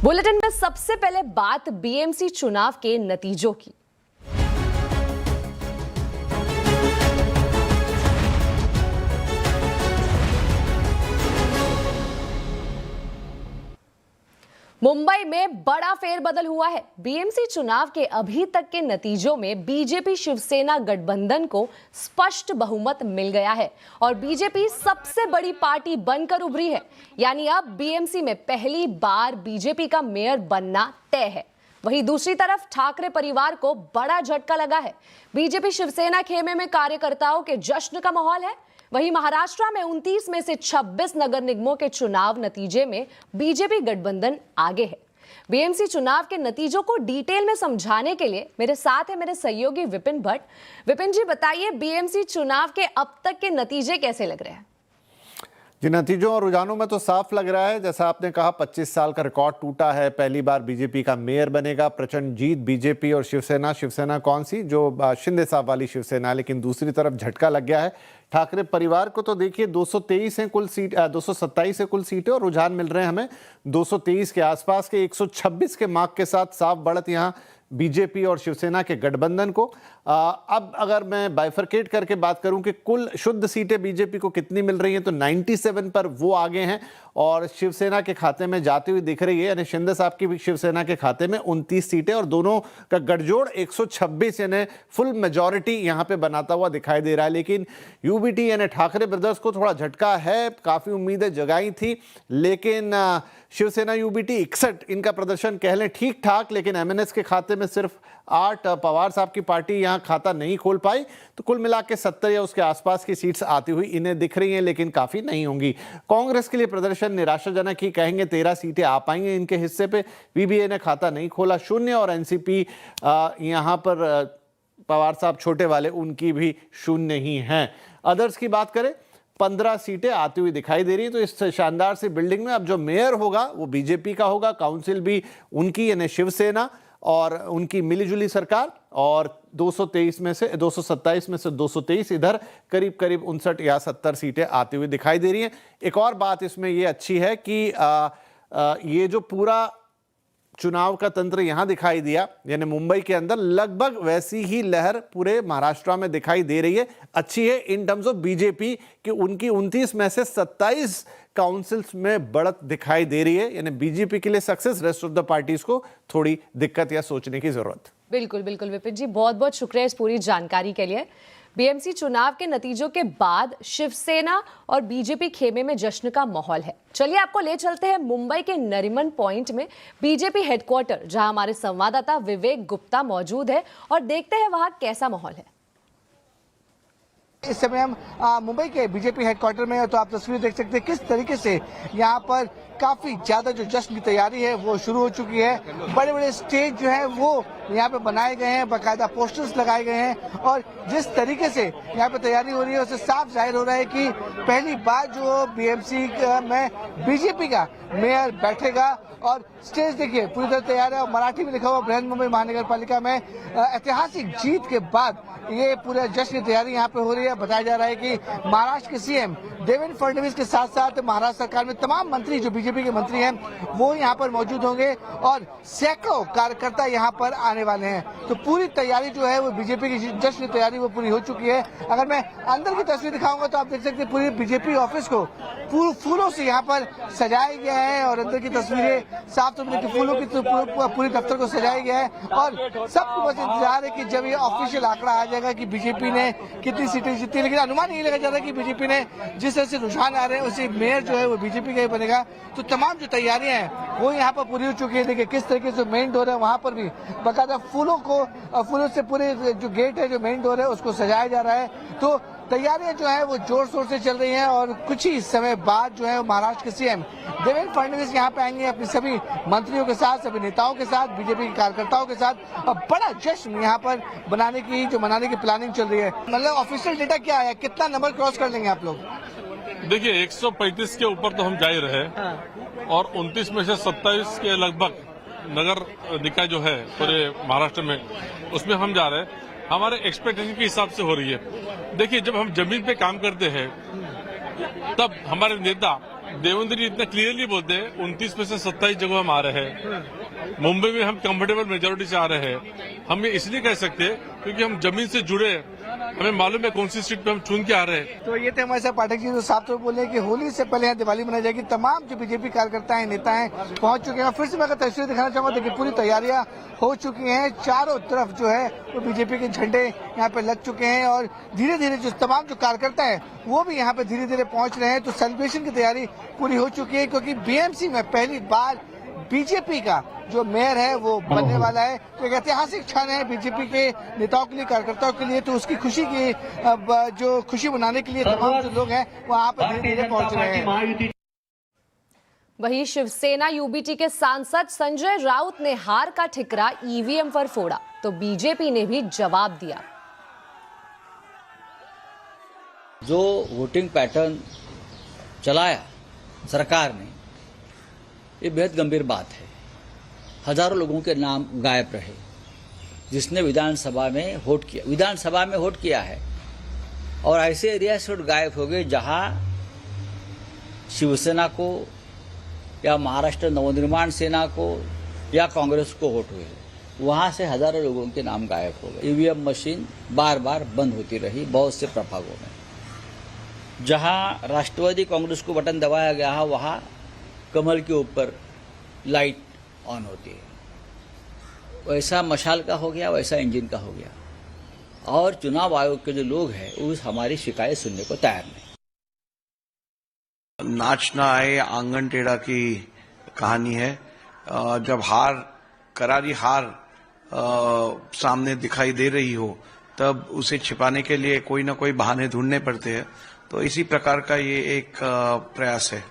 Bulletin में सबसे पहले बात बीएमसी चुनाव के नतीजों की। मुंबई में बड़ा फेरबदल हुआ है। बीएमसी चुनाव के अभी तक के नतीजों में बीजेपी शिवसेना गठबंधन को स्पष्ट बहुमत मिल गया है और बीजेपी सबसे बड़ी पार्टी बनकर उभरी है। यानी अब बीएमसी में पहली बार बीजेपी का मेयर बनना तय है। वहीं दूसरी तरफ ठाकरे परिवार को बड़ा झटका लगा है। बीजेपी शिवसेना खेमे में कार्यकर्ताओं के जश्न का माहौल है। वहीं महाराष्ट्र में 29 में से 26 नगर निगमों के चुनाव नतीजे में बीजेपी गठबंधन आगे है। बीएमसी चुनाव के नतीजों को डिटेल में समझाने के लिए मेरे साथ है मेरे सहयोगी विपिन भट्ट। विपिन जी, बताइए बीएमसी चुनाव के अब तक के नतीजे कैसे लग रहे हैं? जी, नतीजों और रुझानों में तो साफ लग रहा है, जैसा आपने कहा 25 साल का रिकॉर्ड टूटा है। पहली बार बीजेपी का मेयर बनेगा। प्रचंड जीत बीजेपी और शिवसेना कौन सी, जो शिंदे साहब वाली शिवसेना, लेकिन दूसरी तरफ झटका लग गया है ठाकरे परिवार को। तो देखिए 223 है कुल सीट, 227 है कुल सीटें और रुझान मिल रहे हैं हमें 223 के आसपास के। 126 के मार्क के साथ साफ बढ़त यहाँ बीजेपी और शिवसेना के गठबंधन को। अब अगर मैं बाइफरकेट करके बात करूं कि कुल शुद्ध सीटें बीजेपी को कितनी मिल रही हैं, तो 97 पर वो आगे हैं और शिवसेना के खाते में जाती हुई दिख रही है। यानी शिंदे साहब की भी शिवसेना के खाते में 29 सीटें और दोनों का गठजोड़ 126 यानी फुल मेजॉरिटी यहां पे बनाता हुआ दिखाई दे रहा है। लेकिन यूबीटी यानी ठाकरे ब्रदर्स को थोड़ा झटका है। काफ़ी उम्मीदें जगाई थी, लेकिन शिवसेना यूबीटी 61 इनका प्रदर्शन कह लें ठीक ठाक, लेकिन एमएनएस के खाते में सिर्फ 8 पवार साहब की पार्टी यहां खाता नहीं खोल पाई। तो कुल मिला के 70 या उसके आसपास की सीट्स आती हुई इन्हें दिख रही हैं, लेकिन काफ़ी नहीं होंगी। कांग्रेस के लिए प्रदर्शन निराशाजनक ही कहेंगे। 13 सीटें आ पाएंगे इनके हिस्से पे। पीबीए ने खाता नहीं खोला 0 और एनसीपी यहाँ पर पवार साहब छोटे वाले उनकी भी 0 ही हैं। अदर्स की बात करें 15 सीटें आती हुई दिखाई दे रही हैं। तो इस शानदार सी बिल्डिंग में अब जो मेयर होगा वो बीजेपी का होगा, काउंसिल भी उनकी यानी शिवसेना और उनकी मिलीजुली सरकार। और 227 में से 223 इधर करीब 59 या 70 सीटें आती हुई दिखाई दे रही हैं। एक और बात इसमें ये अच्छी है कि ये जो पूरा चुनाव का तंत्र यहां दिखाई दिया, यानी मुंबई के अंदर लगभग वैसी ही लहर पूरे महाराष्ट्र में दिखाई दे रही है। अच्छी है इन टर्म्स ऑफ बीजेपी कि उनकी 29 में से 27 काउंसिल्स में बढ़त दिखाई दे रही है। यानी बीजेपी के लिए success, rest of the parties को थोड़ी दिक्कत या सोचने की जरूरत। बिल्कुल बिल्कुल विपिन जी, बहुत बहुत शुक्रिया इस पूरी जानकारी के लिए। बीएमसी चुनाव के नतीजों के बाद शिवसेना और बीजेपी खेमे में जश्न का माहौल है। चलिए आपको ले चलते हैं मुंबई के नरीमन पॉइंट में बीजेपी हेडक्वार्टर, जहां हमारे संवाददाता विवेक गुप्ता मौजूद है और देखते हैं वहां कैसा माहौल है। इस समय हम मुंबई के बीजेपी हेडक्वार्टर में हैं, तो आप तस्वीर देख सकते हैं किस तरीके से यहाँ पर काफी ज्यादा जो जश्न की तैयारी है वो शुरू हो चुकी है। बड़े बड़े स्टेज जो है वो यहाँ पे बनाए गए हैं, बाकायदा पोस्टर्स लगाए गए हैं और जिस तरीके से यहाँ पे तैयारी हो रही है उससे साफ जाहिर हो रहा है कि पहली बार जो बीएमसी में बीजेपी का मेयर बैठेगा। और स्टेज देखिए पूरी तरह तैयार है और मराठी में लिखा हुआ बृहन मुंबई महानगर पालिका में ऐतिहासिक जीत के बाद ये पूरा जश्न की तैयारी यहाँ पे हो रही है। बताया जा रहा है कि महाराष्ट्र के सीएम देवेंद्र फडणवीस के साथ साथ महाराष्ट्र सरकार में तमाम मंत्री जो बीजेपी के मंत्री हैं वो यहाँ पर मौजूद होंगे और सैकड़ों कार्यकर्ता यहाँ पर आने वाले हैं। तो पूरी तैयारी जो है वो बीजेपी की जश्न की तैयारी वो पूरी हो चुकी है। अगर मैं अंदर की तस्वीर दिखाऊंगा तो आप देख सकते हैं पूरी बीजेपी ऑफिस को फूलों से यहाँ पर सजाया गया है और अंदर की तस्वीरें साफ तौर पर फूलों की पूरी दफ्तर को सजाया गया है और सबको बस इंतजार है कि जब ये ऑफिशियल आंकड़ा आ जाएगा कि बीजेपी ने कितनी सीटें जीती। लेकिन अनुमान ये लगा जा रहा है कि बीजेपी ने जिस तरह से रुझान आ रहे हैं उसी मेयर जो है वो बीजेपी का ही बनेगा। तो तमाम जो तैयारियां हैं वो यहाँ पर पूरी हो चुकी है। देखिए किस तरीके से मेन डोर है वहां पर भी बाकायदा फूलों से पूरे जो गेट है जो मेन डोर है उसको सजाया जा रहा है। तो तैयारियां जो है वो जोर शोर से चल रही हैं और कुछ ही समय बाद जो है महाराष्ट्र के सीएम देवेंद्र फडणवीस यहाँ पे आएंगे अपने सभी मंत्रियों के साथ, सभी नेताओं के साथ, बीजेपी के कार्यकर्ताओं के साथ और बड़ा जश्न यहाँ पर मनाने की प्लानिंग चल रही है। मतलब ऑफिशियल डेटा क्या है, कितना नंबर क्रॉस कर लेंगे आप लोग? देखिए 135 के ऊपर तो हम जा ही रहे और 29 में से 27 के लगभग नगर निकाय जो है पूरे महाराष्ट्र में उसमें हम जा रहे हैं। हमारे एक्सपेक्टेशन के हिसाब से हो रही है। देखिए जब हम जमीन पे काम करते हैं तब हमारे नेता देवेंद्र जी इतना क्लियरली बोलते हैं 29 में से 27 जगह हम आ रहे हैं। मुंबई में हम कंफर्टेबल मेजोरिटी से आ रहे हैं। हम ये इसलिए कह सकते हैं क्योंकि हम जमीन से जुड़े हैं, हमें मालूम है कौन सी सीट पे हम चुन के आ रहे हैं। तो ये थे हमारे साथ पाठक जी, जो साफ तौर पर बोले कि होली से पहले यहाँ दिवाली मनाई जाएगी। तमाम जो बीजेपी कार्यकर्ता हैं, नेता हैं, पहुंच चुके हैं। फिर से मैं अगर तस्वीर दिखाना चाहूंगा, देखिए पूरी तैयारियां हो चुकी हैं। चारों तरफ जो है वो बीजेपी के झंडे यहाँ पे लग चुके हैं और धीरे धीरे जो तमाम जो कार्यकर्ता है वो भी यहाँ पे धीरे धीरे पहुंच रहे हैं। तो सेलिब्रेशन की तैयारी पूरी हो चुकी है, क्योंकि बीएमसी में पहली बार बीजेपी का जो मेयर है वो बनने वाला है। तो एक ऐतिहासिक क्षण है बीजेपी के नेताओं के लिए, कार्यकर्ताओं के लिए। तो उसकी खुशी की जो खुशी मनाने के लिए तमाम जो लोग हैं वो यहाँ पर धीरे धीरे पहुंच रहे हैं। वहीं शिवसेना यूबीटी के सांसद संजय राउत ने हार का ठिकरा ईवीएम पर फोड़ा, तो बीजेपी ने भी जवाब दिया। जो वोटिंग पैटर्न चलाया सरकार ने, ये बेहद गंभीर बात है। हजारों लोगों के नाम गायब रहे जिसने विधानसभा में वोट किया है, और ऐसे एरिया से वोट गायब हो गए जहां शिवसेना को या महाराष्ट्र नवनिर्माण सेना को या कांग्रेस को वोट हुए, वहां से हजारों लोगों के नाम गायब हो गए। ईवीएम मशीन बार बार बंद होती रही बहुत से प्रभागों में। जहां राष्ट्रवादी कांग्रेस को बटन दबाया गया है वहां कमल के ऊपर लाइट ऑन होती है। वैसा मशाल का हो गया, वैसा इंजन का हो गया, और चुनाव आयोग के जो लोग हैं उस हमारी शिकायत सुनने को तैयार नहीं। नाच ना आए आंगन टेढ़ा की कहानी है। जब करारी हार सामने दिखाई दे रही हो तब उसे छिपाने के लिए कोई ना कोई बहाने ढूंढने पड़ते हैं। तो इसी प्रकार का ये एक प्रयास है।